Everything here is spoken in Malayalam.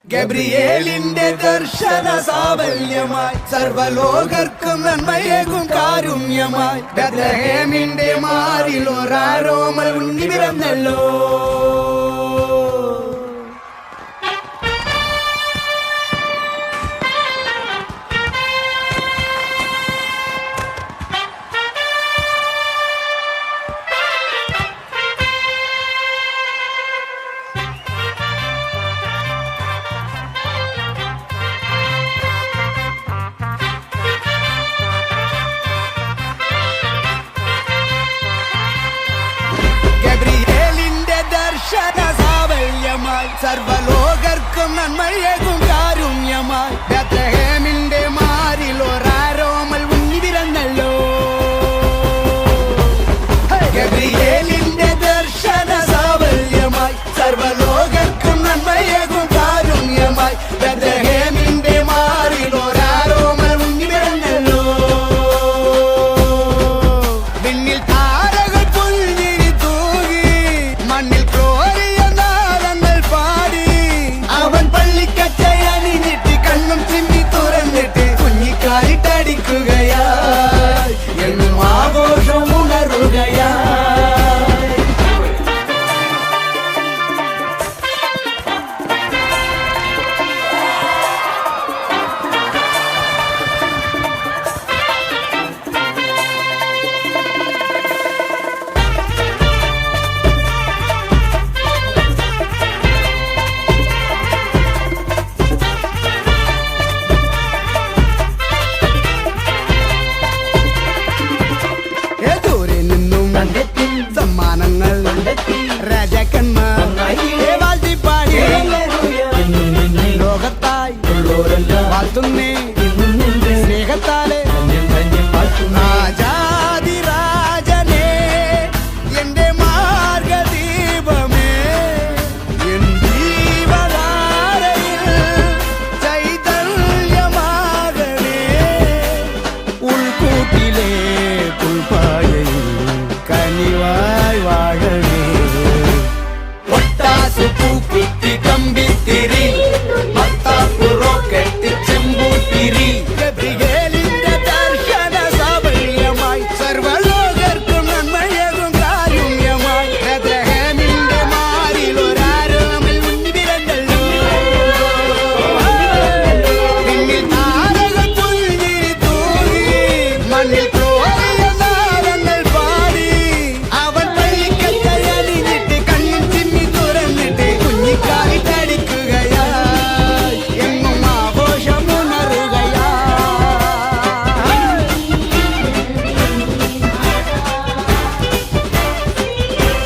ഗബ്രിയേലിന്റെ ദർശന സാവല്യമായി സർവലോകർക്കും നന്മയേകും കാരുണ്യമായി ബെത്ലഹേമിന്റെ മാറിൽ ഒരാരോമൽ ഉണ്ണി പിറന്നല്ലോ. സർവലോകർക്കും നന്മയേകും കാരുണ്യമായി ബെത്ലഹേമിന്റെ മാറിൽ ഒരാരോമൽ ഉണ്ണി പിറന്നല്ലോ. ഗബ്രിയേലിന്റെ ദർശന സാവല്യമായി സർവലോകർക്കും നന്മയേകും കാരുണ്യമായി ബെത്ലഹേമിന്റെ മാറിൽ ഒരാരോമൽ ഉണ്ണി പിറന്നല്ലോ. വിണ്ണിൽ താരകൾ പുൽഞ്ഞിരി തൂകി മണ്ണിൽ ടിക്കുകയായി എന്നും ആഘോഷം ഉണരുകയായി. സമ്മാനങ്ങൾ രാജാക്കന്മാർ വാഴ്ത്തിപ്പാടി ലോകത്തായി വാഴ്ത്തുന്നേ